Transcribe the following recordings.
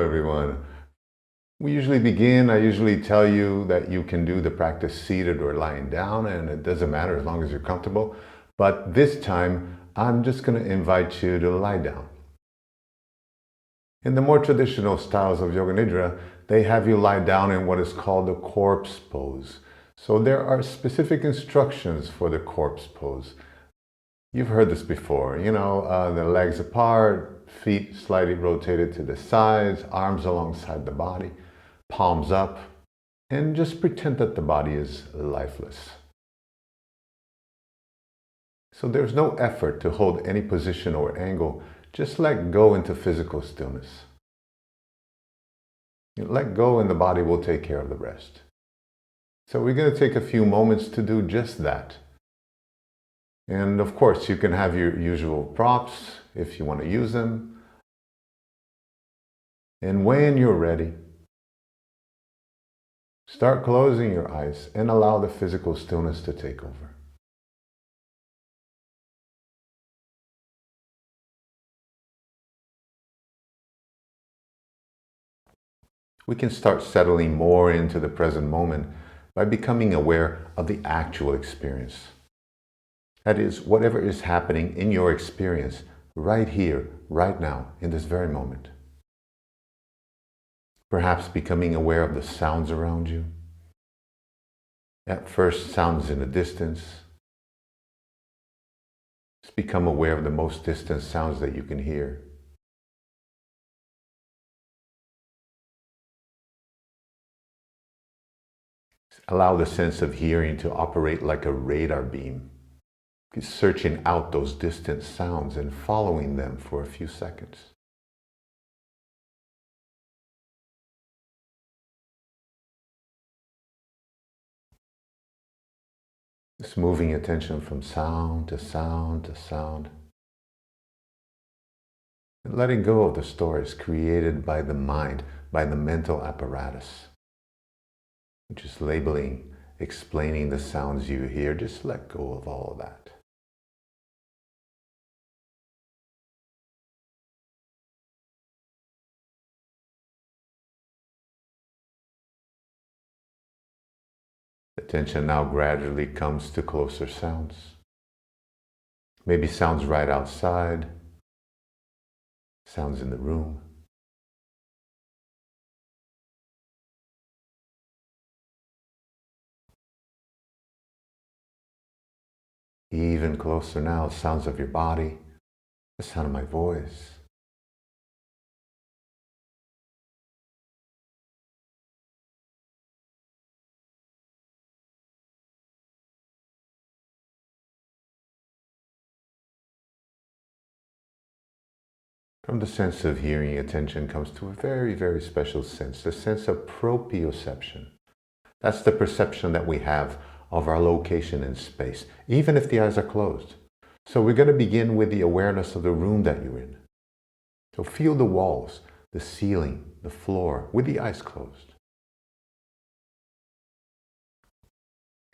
everyone. I usually tell you that you can do the practice seated or lying down, and it doesn't matter as long as you're comfortable. But this time, I'm just going to invite you to lie down. In the more traditional styles of Yoga Nidra, they have you lie down in what is called the corpse pose. So there are specific instructions for the corpse pose. You've heard this before, the legs apart, feet slightly rotated to the sides, arms alongside the body, palms up, and just pretend that the body is lifeless. So there's no effort to hold any position or angle, just let go into physical stillness. Let go and the body will take care of the rest. So we're going to take a few moments to do just that. And of course, you can have your usual props if you want to use them. And when you're ready, start closing your eyes and allow the physical stillness to take over. We can start settling more into the present moment by becoming aware of the actual experience. That is, whatever is happening in your experience right here, right now, in this very moment. Perhaps becoming aware of the sounds around you. At first, sounds in the distance. Just become aware of the most distant sounds that you can hear. Allow the sense of hearing to operate like a radar beam, searching out those distant sounds and following them for a few seconds. Just moving attention from sound to sound to sound. And letting go of the stories created by the mind, by the mental apparatus. Just labeling, explaining the sounds you hear, just let go of all of that. Attention now gradually comes to closer sounds. Maybe sounds right outside, sounds in the room. Even closer now, sounds of your body, the sound of my voice. From the sense of hearing, attention comes to a very, very special sense, the sense of proprioception. That's the perception that we have of our location in space, even if the eyes are closed. So we're going to begin with the awareness of the room that you're in. So feel the walls, the ceiling, the floor, with the eyes closed.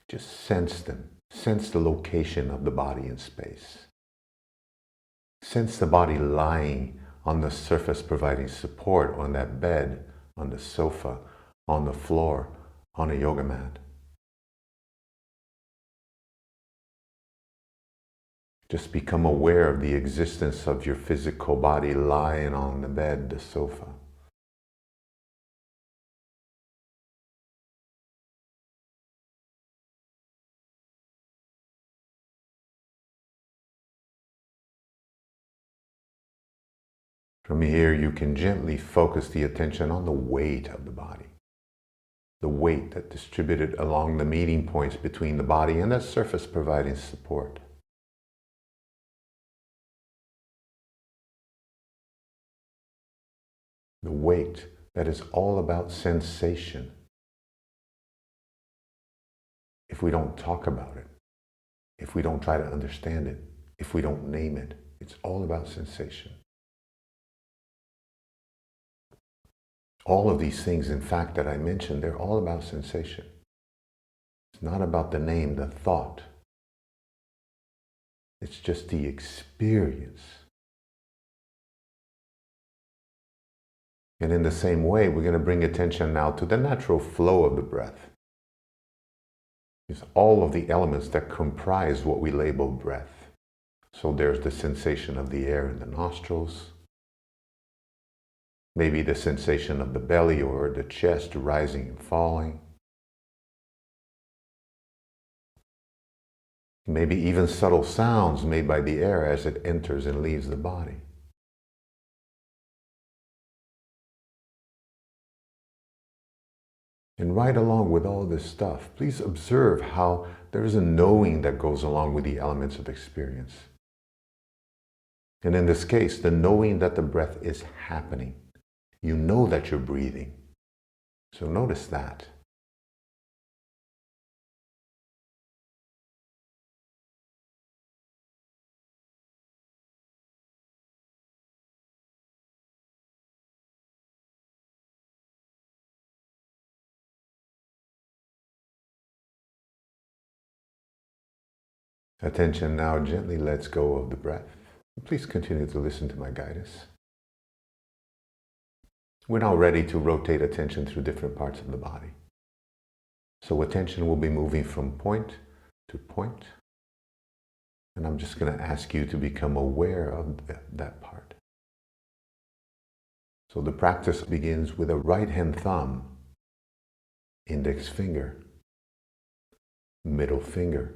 Just sense them. Sense the location of the body in space. Sense the body lying on the surface providing support on that bed, on the sofa, on the floor, on a yoga mat. Just become aware of the existence of your physical body lying on the bed, the sofa. From here, you can gently focus the attention on the weight of the body. The weight that distributed along the meeting points between the body and that surface providing support. The weight that is all about sensation. If we don't talk about it, if we don't try to understand it, if we don't name it, it's all about sensation. All of these things, in fact, that I mentioned, they're all about sensation. It's not about the name, the thought. It's just the experience. And in the same way, we're going to bring attention now to the natural flow of the breath. It's all of the elements that comprise what we label breath. So there's the sensation of the air in the nostrils, maybe the sensation of the belly or the chest rising and falling, maybe even subtle sounds made by the air as it enters and leaves the body. And right along with all this stuff, please observe how there's a knowing that goes along with the elements of experience. And in this case, the knowing that the breath is happening. You know that you're breathing. So notice that. Attention now gently lets go of the breath. Please continue to listen to my guidance. We're now ready to rotate attention through different parts of the body. So attention will be moving from point to point. And I'm just going to ask you to become aware of that part. So the practice begins with a right hand thumb, index finger, middle finger,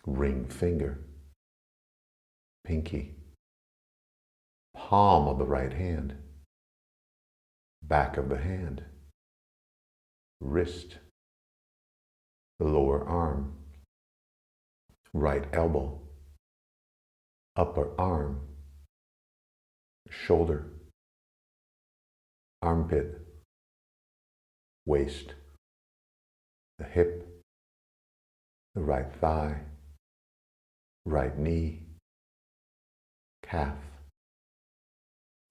ring finger, pinky, palm of the right hand, back of the hand, wrist, the lower arm, right elbow, upper arm, shoulder, armpit, waist, the hip, the right thigh, right knee, calf,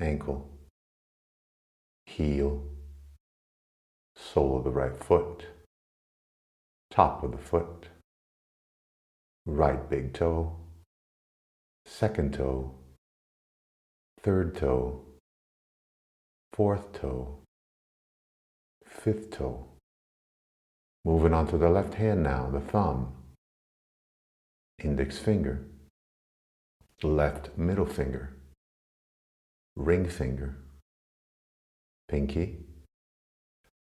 ankle, heel, sole of the right foot, top of the foot, right big toe, second toe, third toe, fourth toe, fifth toe. Moving on to the left hand now, the thumb, index finger, left middle finger, ring finger, pinky,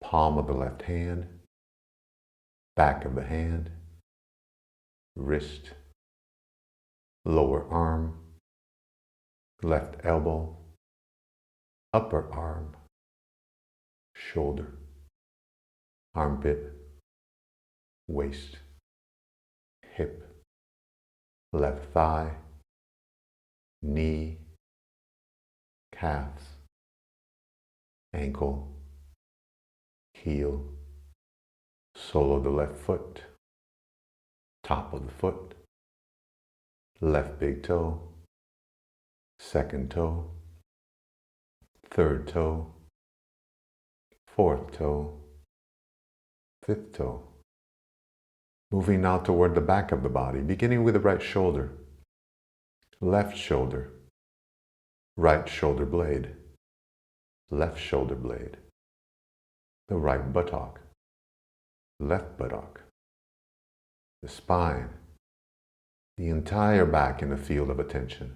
palm of the left hand, back of the hand, wrist, lower arm, left elbow, upper arm, shoulder, armpit, waist, hip, left thigh, knee, calves, ankle, heel, sole of the left foot, top of the foot, left big toe, second toe, third toe, fourth toe, fifth toe. Moving now toward the back of the body, beginning with the right shoulder, left shoulder, right shoulder blade, left shoulder blade, the right buttock, left buttock, the spine, the entire back in the field of attention.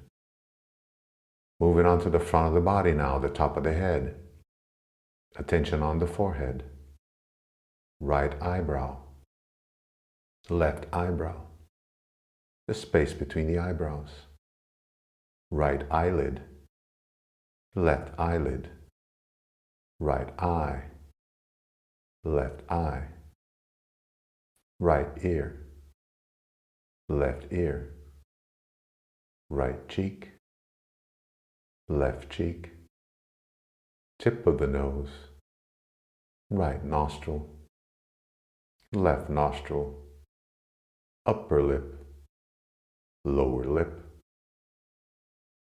Moving on to the front of the body now, the top of the head, attention on the forehead, right eyebrow, left eyebrow, the space between the eyebrows, right eyelid, left eyelid, right eye, left eye, right ear, left ear, right cheek, left cheek, tip of the nose, right nostril, left nostril, upper lip, lower lip,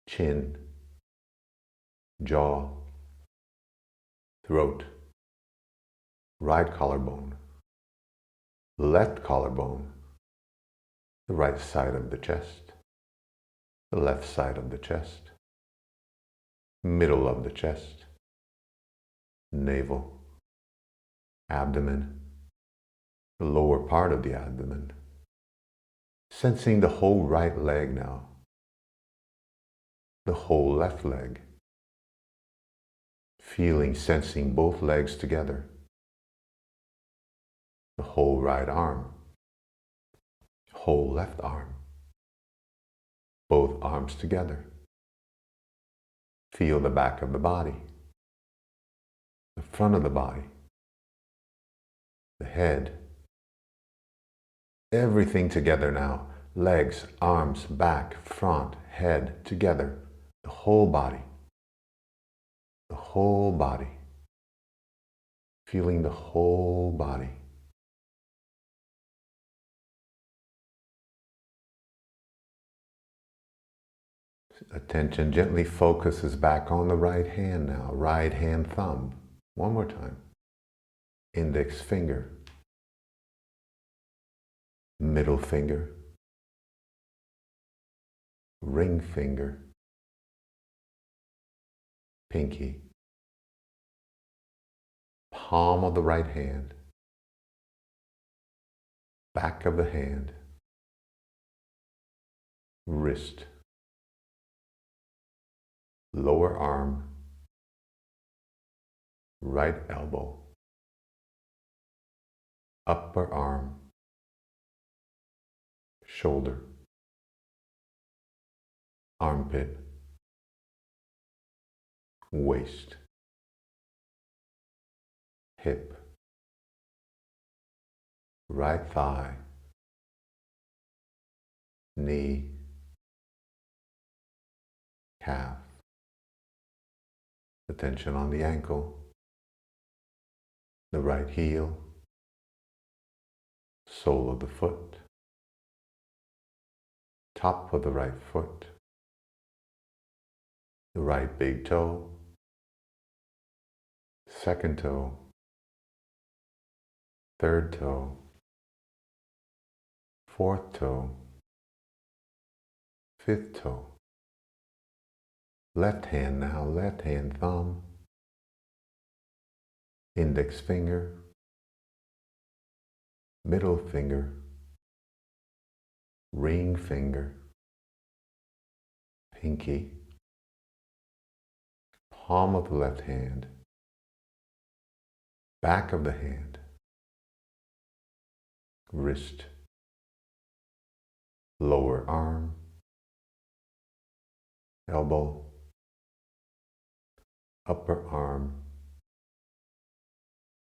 chin, jaw, throat, right collarbone, left collarbone, the right side of the chest, the left side of the chest, middle of the chest, navel, abdomen, the lower part of the abdomen. Sensing the whole right leg now, the whole left leg. Feeling, sensing both legs together. The whole right arm, whole left arm, both arms together. Feel the back of the body, the front of the body, the head. Everything together now. Legs, arms, back, front, head, together. The whole body. The whole body. Feeling the whole body. Attention gently focuses back on the right hand now. Right hand thumb. One more time. Index finger. Middle finger. Ring finger. Pinky. Palm of the right hand. Back of the hand. Wrist. Lower arm. Right elbow. Upper arm. Shoulder. Armpit. Waist. Hip. Right thigh. Knee. Calf. Attention on the ankle. The right heel. Sole of the foot. Top of the right foot. The right big toe. Second toe. Third toe. Fourth toe. Fifth toe. Left hand now, left hand thumb. Index finger. Middle finger. Ring finger. Pinky. Palm of the left hand. Back of the hand. Wrist. Lower arm. Elbow. Upper arm.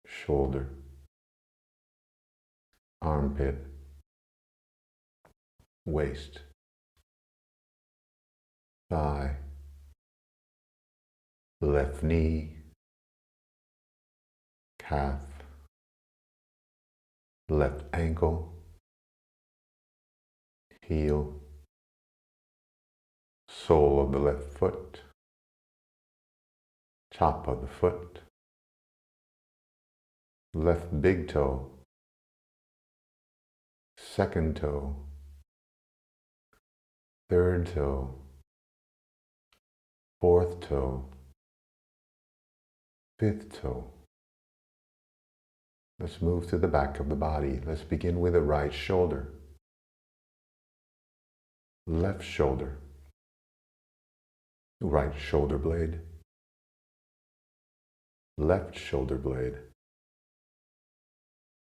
Shoulder. Armpit. Waist. Thigh. Left knee. Calf. Left ankle. Heel. Sole of the left foot. Top of the foot. Left big toe. Second toe. Third toe. Fourth toe. Fifth toe. Let's move to the back of the body. Let's begin with the right shoulder. Left shoulder. Right shoulder blade. Left shoulder blade.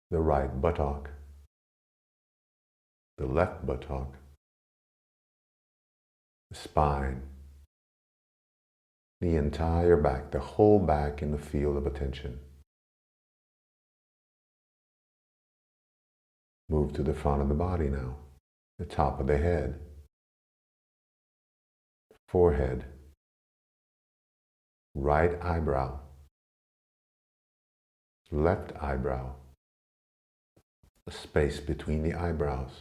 The right buttock. The left buttock. The spine. The entire back, the whole back in the field of attention. Move to the front of the body now. The top of the head. Forehead. Right eyebrow. Left eyebrow. The space between the eyebrows.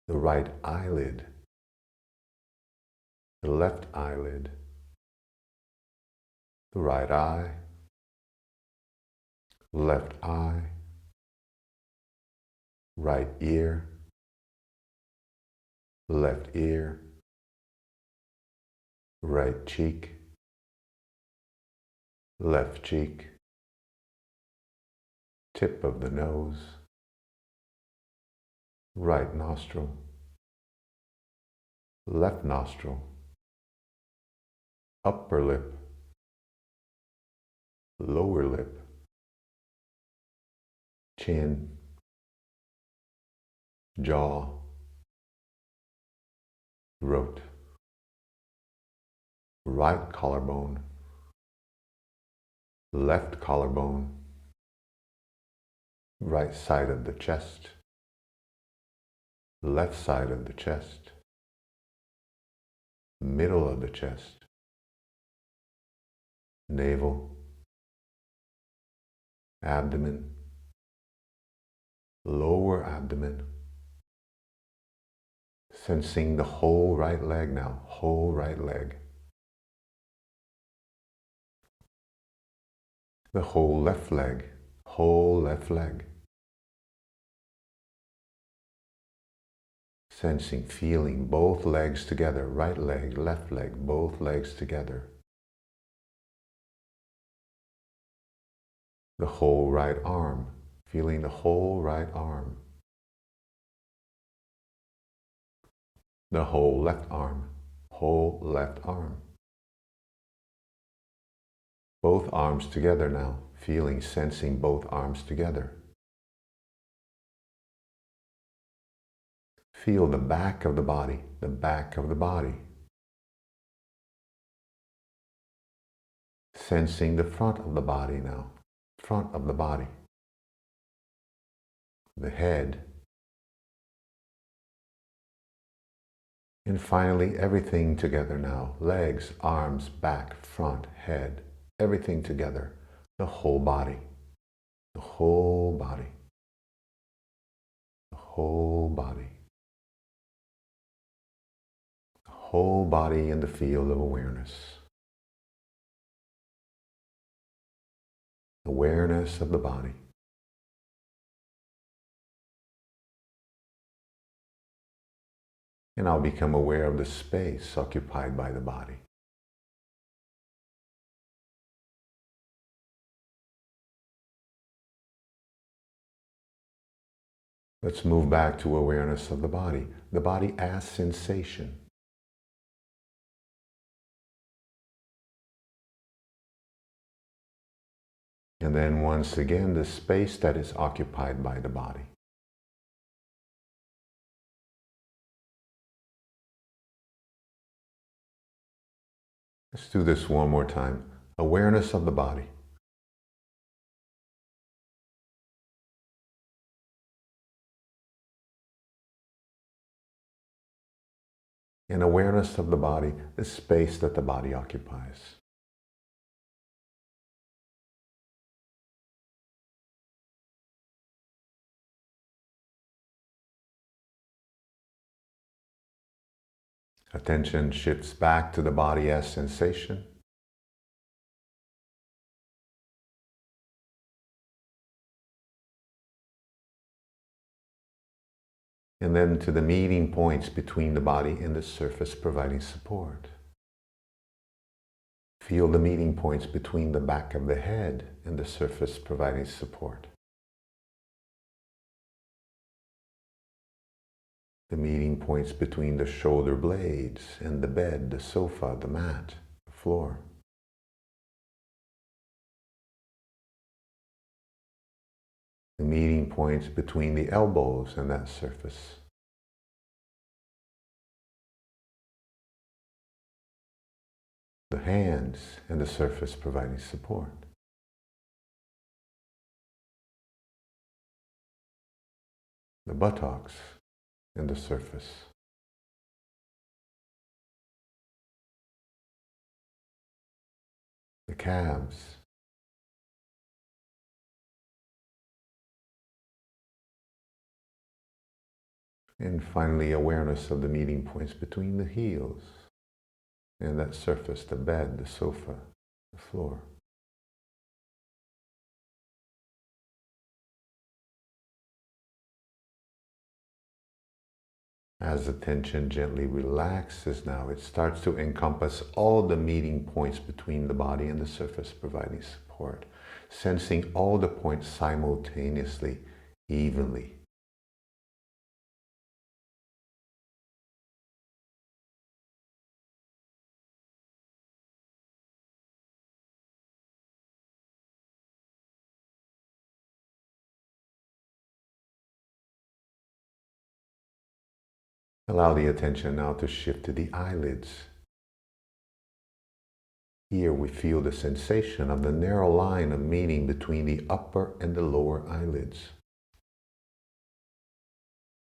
The right eyelid. The left eyelid. The right eye. Left eye. Right ear. Left ear. Right cheek. left cheek, tip of the nose, right nostril, left nostril, upper lip, lower lip, chin, jaw, throat, right collarbone, left collarbone, right side of the chest, left side of the chest, middle of the chest, navel, abdomen, lower abdomen, sensing the whole right leg now, whole right leg, the whole left leg, whole left leg, sensing, feeling both legs together, right leg, left leg, both legs together, the whole right arm, feeling the whole right arm, the whole left arm, whole left arm. Both arms together now, feeling, sensing both arms together. Feel the back of the body, the back of the body. Sensing the front of the body now, front of the body. The head. And finally, everything together now. Legs, arms, back, front, head, everything together. The whole body, the whole body, the whole body. The whole body in the field of awareness. Awareness of the body. And I'll become aware of the space occupied by the body. Let's move back to awareness of the body as sensation. And then once again, the space that is occupied by the body. Let's do this one more time. Awareness of the body. And awareness of the body, the space that the body occupies. Attention shifts back to the body as sensation. And then to the meeting points between the body and the surface providing support. Feel the meeting points between the back of the head and the surface providing support. The meeting points between the shoulder blades and the bed, the sofa, the mat, the floor. The meeting points between the elbows and that surface. The hands and the surface providing support. The buttocks and the surface. The calves. And finally, awareness of the meeting points between the heels and that surface, the bed, the sofa, the floor. As the tension gently relaxes now, it starts to encompass all the meeting points between the body and the surface, providing support, sensing all the points simultaneously, evenly. Allow the attention now to shift to the eyelids. Here we feel the sensation of the narrow line of meeting between the upper and the lower eyelids.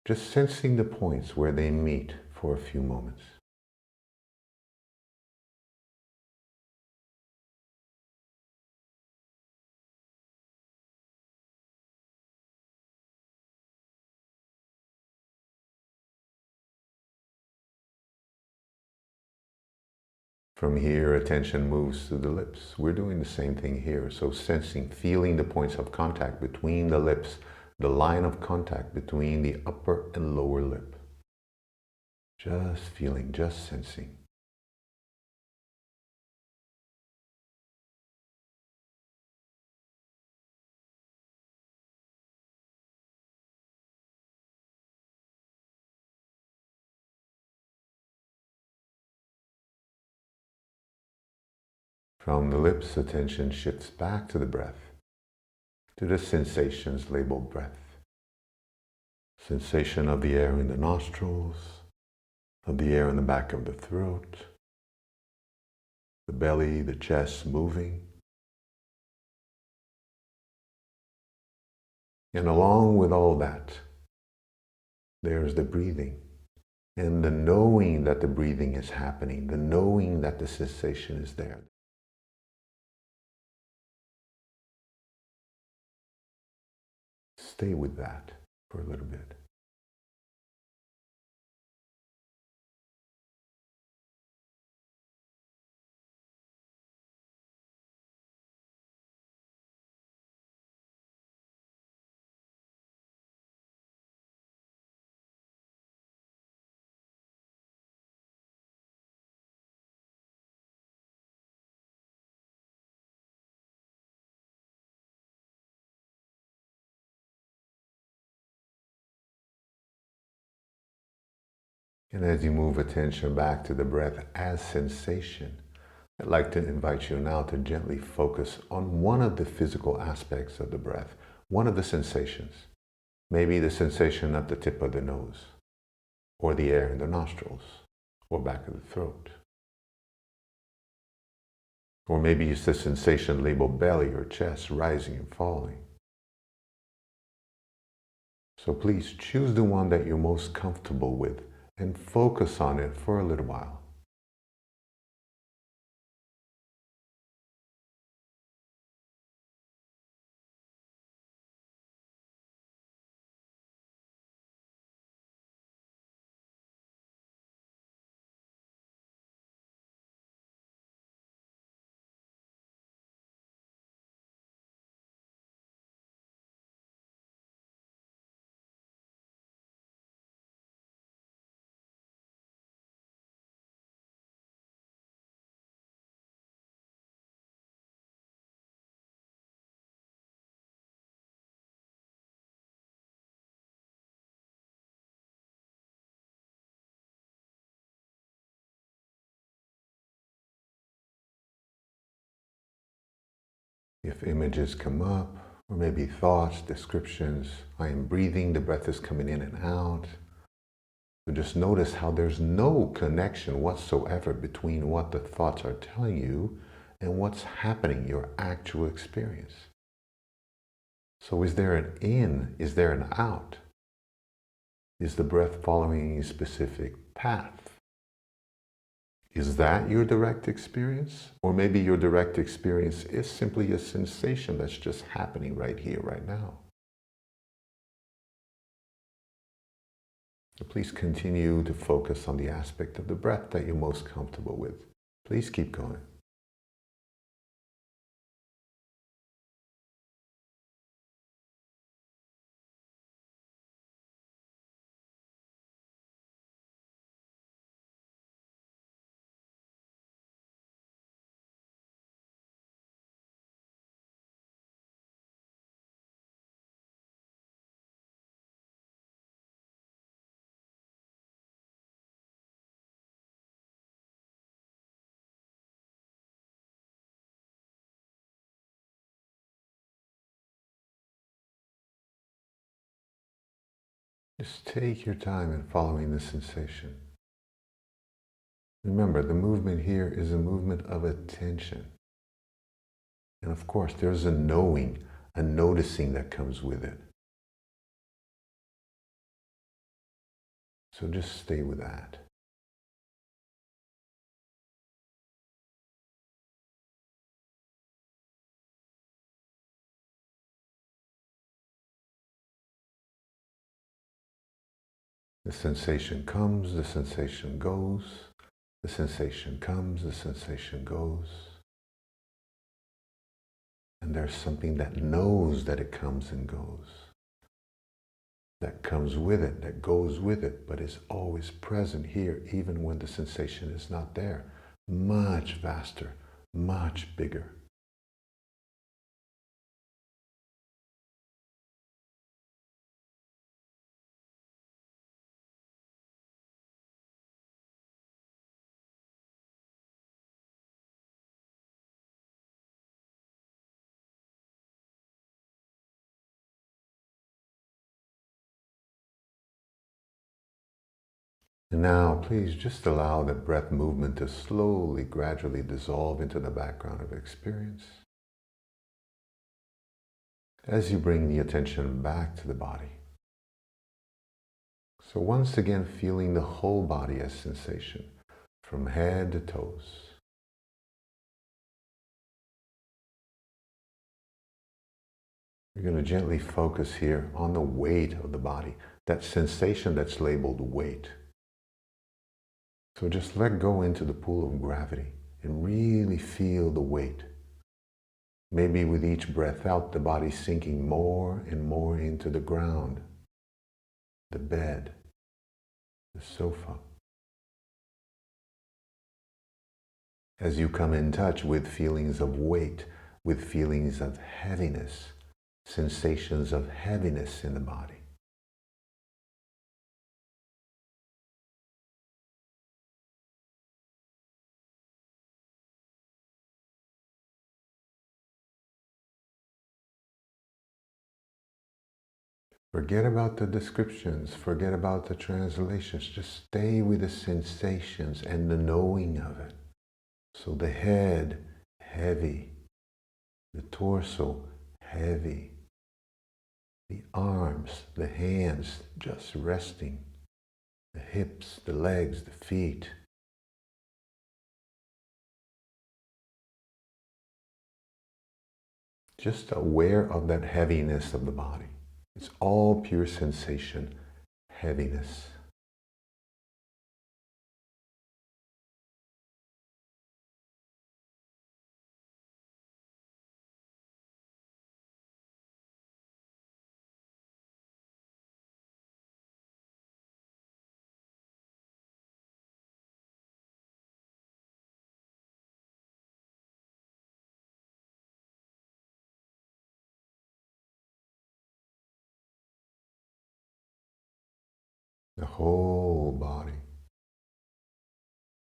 Just sensing the points where they meet for a few moments. From here, attention moves to the lips. We're doing the same thing here. So sensing, feeling the points of contact between the lips, the line of contact between the upper and lower lip. Just feeling, just sensing. From the lips, attention shifts back to the breath, to the sensations labeled breath. Sensation of the air in the nostrils, of the air in the back of the throat, the belly, the chest moving. And along with all that, there's the breathing. And the knowing that the breathing is happening, the knowing that the sensation is there. Stay with that for a little bit. And as you move attention back to the breath as sensation, I'd like to invite you now to gently focus on one of the physical aspects of the breath, one of the sensations. Maybe the sensation at the tip of the nose, or the air in the nostrils, or back of the throat. Or maybe it's the sensation labeled belly or chest rising and falling. So please choose the one that you're most comfortable with and focus on it for a little while. If images come up, or maybe thoughts, descriptions, I am breathing, the breath is coming in and out. So just notice how there's no connection whatsoever between what the thoughts are telling you and what's happening, your actual experience. So is there an in? Is there an out? Is the breath following a specific path? Is that your direct experience? Or maybe your direct experience is simply a sensation that's just happening right here, right now. So please continue to focus on the aspect of the breath that you're most comfortable with. Please keep going. Just take your time in following the sensation. Remember, the movement here is a movement of attention. And of course, there's a knowing, a noticing that comes with it. So just stay with that. The sensation comes, the sensation goes. The sensation comes, the sensation goes. And there's something that knows that it comes and goes. That comes with it, that goes with it, but is always present here, even when the sensation is not there. Much vaster, much bigger. And now, please just allow the breath movement to slowly, gradually dissolve into the background of experience. As you bring the attention back to the body. So once again, feeling the whole body as sensation, from head to toes. You're going to gently focus here on the weight of the body, that sensation that's labeled weight. So just let go into the pool of gravity and really feel the weight. Maybe with each breath out, the body sinking more and more into the ground, the bed, the sofa. As you come in touch with feelings of weight, with feelings of heaviness, sensations of heaviness in the body. Forget about the descriptions, forget about the translations, just stay with the sensations and the knowing of it. So the head, heavy, the torso, heavy, the arms, the hands, just resting, the hips, the legs, the feet. Just aware of that heaviness of the body. It's all pure sensation, heaviness.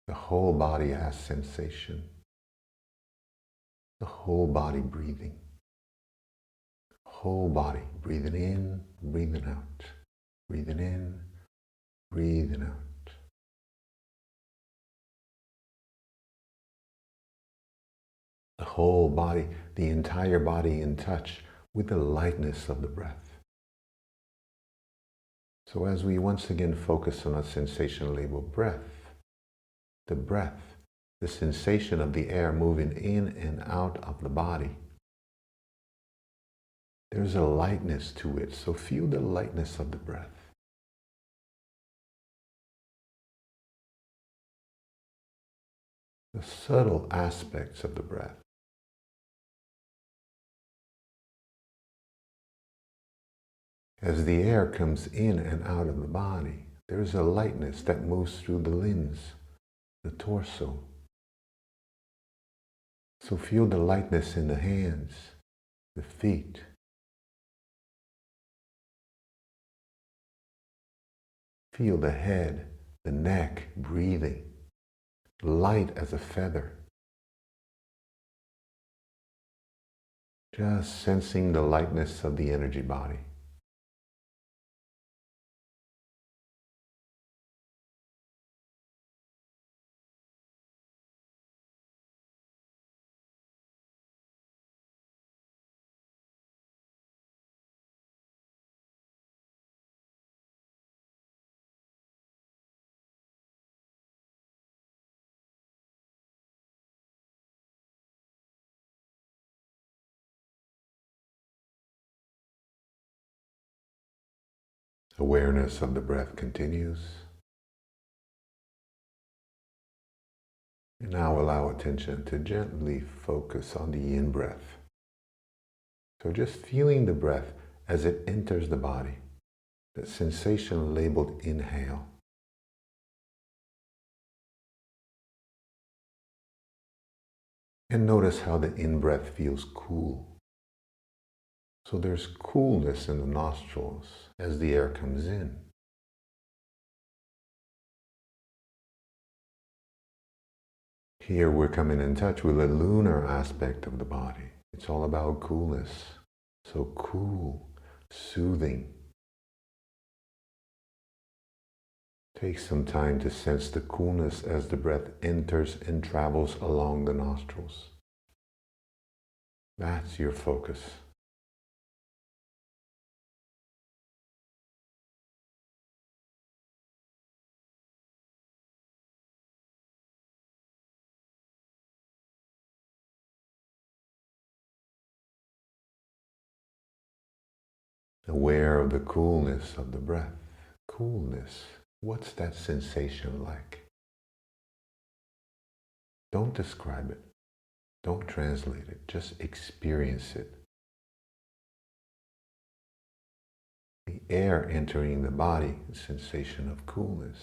The whole body has sensation. The whole body breathing. Whole body breathing in, breathing out. Breathing in, breathing out. The whole body, the entire body in touch with the lightness of the breath. So as we once again focus on a sensation labeled breath, the sensation of the air moving in and out of the body, there's a lightness to it. So feel the lightness of the breath. The subtle aspects of the breath. As the air comes in and out of the body, there's a lightness that moves through the limbs, the torso. So feel the lightness in the hands, the feet. Feel the head, the neck breathing, light as a feather. Just sensing the lightness of the energy body. Awareness of the breath continues. And now allow attention to gently focus on the in-breath. So just feeling the breath as it enters the body, that sensation labeled inhale. And notice how the in-breath feels cool. So there's coolness in the nostrils as the air comes in. Here we're coming in touch with the lunar aspect of the body. It's all about coolness. So cool, soothing. Take some time to sense the coolness as the breath enters and travels along the nostrils. That's your focus. Aware of the coolness of the breath. Coolness. What's that sensation like? Don't describe it. Don't translate it. Just experience it. The air entering the body, the sensation of coolness.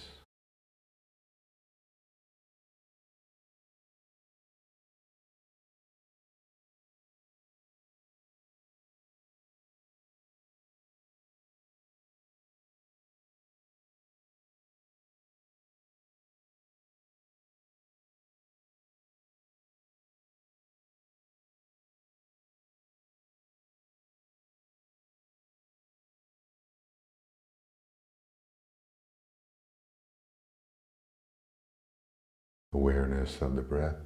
Awareness of the breath.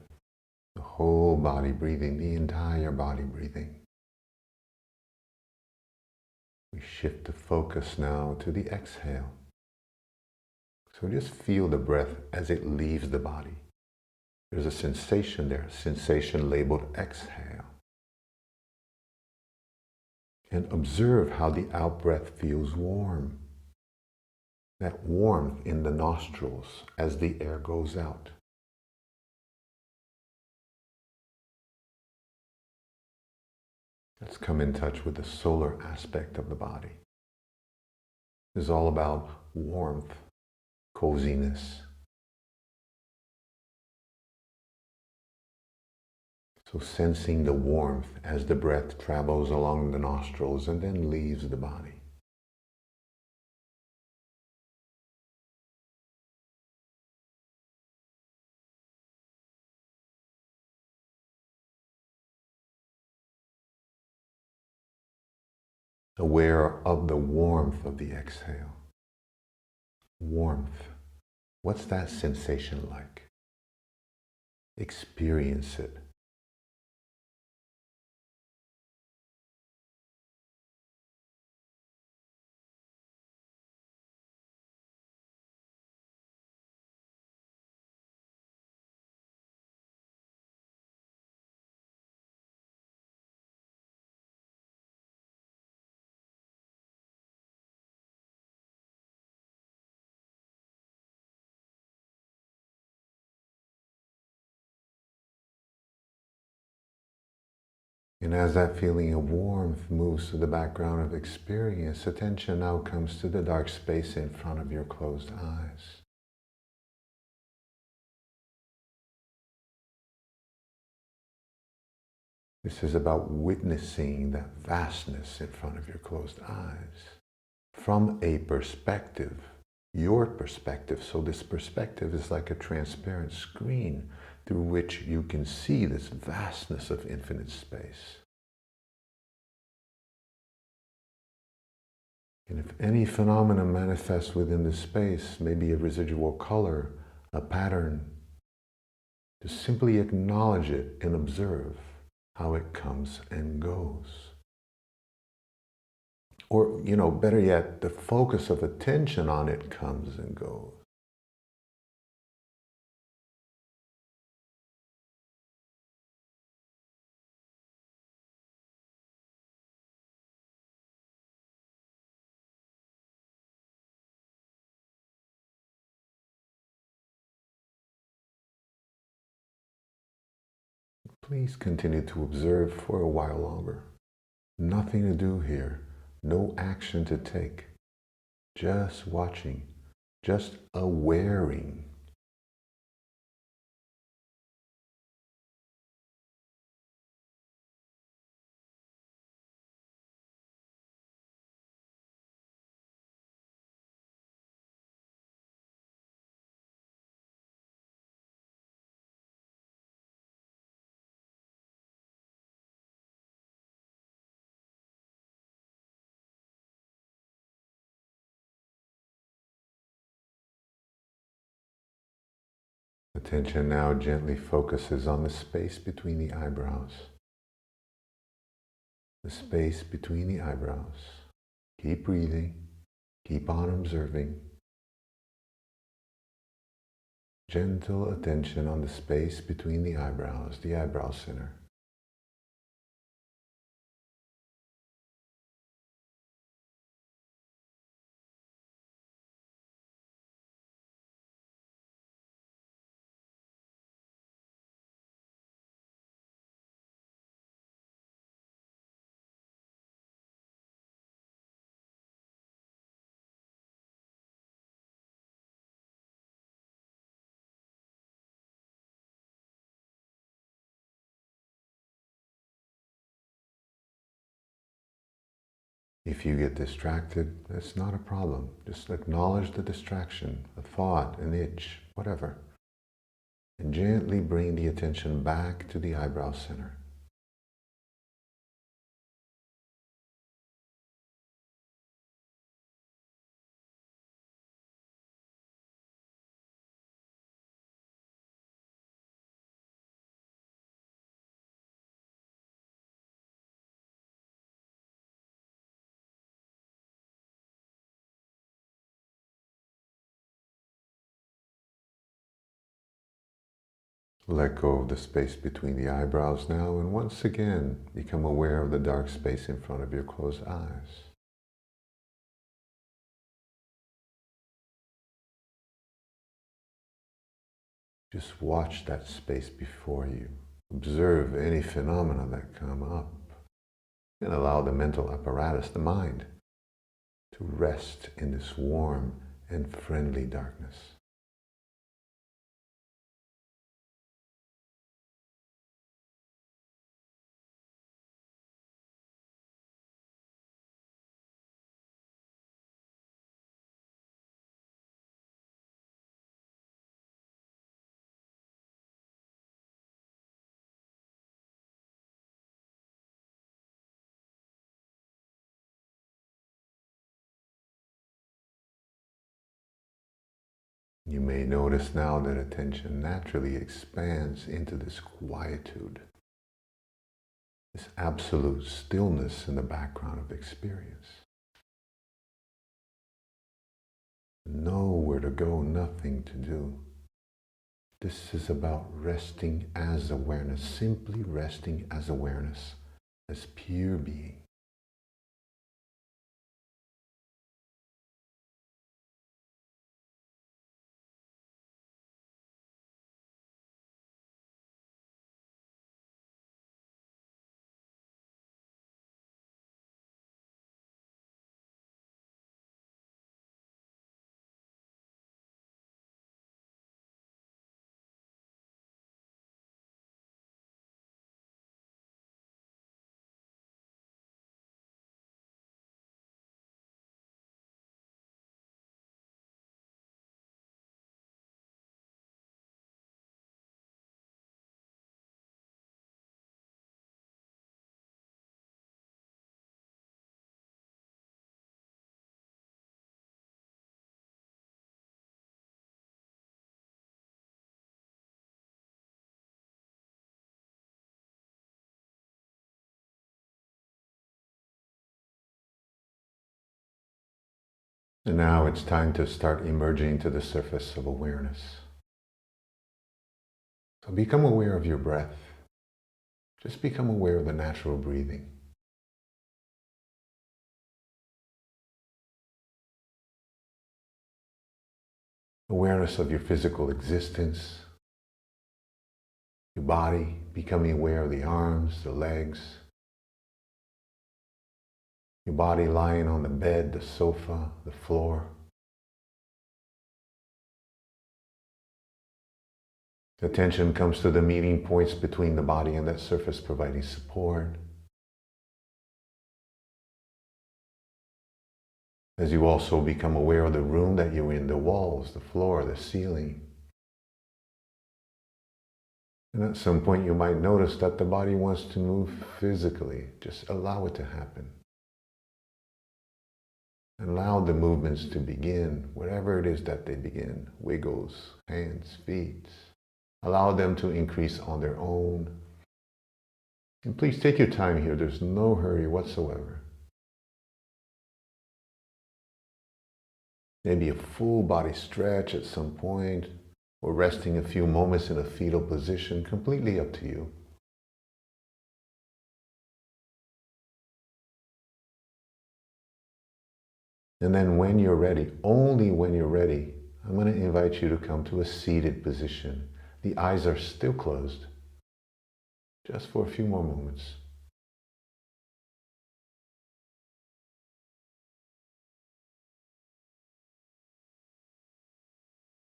The whole body breathing, the entire body breathing. We shift the focus now to the exhale. So just feel the breath as it leaves the body. There's a sensation there, a sensation labeled exhale. And observe how the out-breath feels warm. That warmth in the nostrils as the air goes out. Let's come in touch with the solar aspect of the body. It's all about warmth, coziness. So sensing the warmth as the breath travels along the nostrils and then leaves the body. Aware of the warmth of the exhale. Warmth. What's that sensation like? Experience it. And as that feeling of warmth moves to the background of experience, attention now comes to the dark space in front of your closed eyes. This is about witnessing that vastness in front of your closed eyes from a perspective, your perspective. So this perspective is like a transparent screen through which you can see this vastness of infinite space. And if any phenomenon manifests within this space, maybe a residual color, a pattern, to simply acknowledge it and observe how it comes and goes. Or, better yet, the focus of attention on it comes and goes. please continue to observe for a while longer. Nothing to do here, no action to take. Just watching, just awareing. Attention now gently focuses on the space between the eyebrows. The space between the eyebrows. Keep breathing. Keep on observing. Gentle attention on the space between the eyebrows, the eyebrow center. If you get distracted, that's not a problem. Just acknowledge the distraction, a thought, an itch, whatever. And gently bring the attention back to the eyebrow center. Let go of the space between the eyebrows now, and once again, become aware of the dark space in front of your closed eyes. Just watch that space before you. Observe any phenomena that come up, and allow the mental apparatus, the mind, to rest in this warm and friendly darkness. You may notice now that attention naturally expands into this quietude, this absolute stillness in the background of experience. Nowhere to go, nothing to do. This is about resting as awareness, simply resting as awareness, as pure being. And now it's time to start emerging to the surface of awareness. So become aware of your breath. Just become aware of the natural breathing. Awareness of your physical existence, your body, becoming aware of the arms, the legs, your body lying on the bed, the sofa, the floor. Attention comes to the meeting points between the body and that surface, providing support. As you also become aware of the room that you're in, the walls, the floor, the ceiling. And at some point you might notice that the body wants to move physically. Just allow it to happen. Allow the movements to begin, whatever it is that they begin. Wiggles, hands, feet. Allow them to increase on their own. And please take your time here. There's no hurry whatsoever. Maybe a full body stretch at some point, or resting a few moments in a fetal position, completely up to you. And then when you're ready, only when you're ready, I'm going to invite you to come to a seated position. The eyes are still closed, just for a few more moments.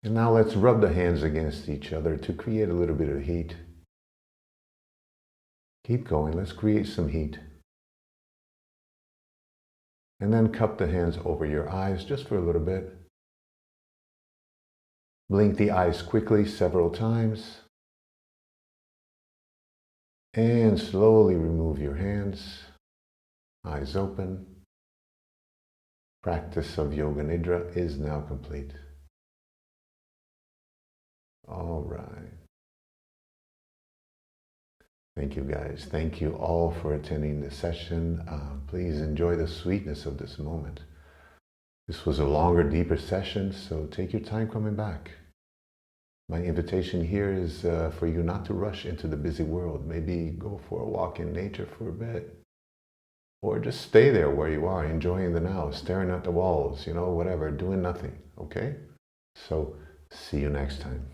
And now let's rub the hands against each other to create a little bit of heat. Keep going, let's create some heat. And then cup the hands over your eyes just for a little bit. Blink the eyes quickly several times. And slowly remove your hands. Eyes open. Practice of Yoga Nidra is now complete. All right. Thank you guys. Thank you all for attending this session. Please enjoy the sweetness of this moment. This was a longer, deeper session, so take your time coming back. My invitation here is for you not to rush into the busy world. Maybe go for a walk in nature for a bit. Or just stay there where you are, enjoying the now, staring at the walls, whatever, doing nothing, okay? So, see you next time.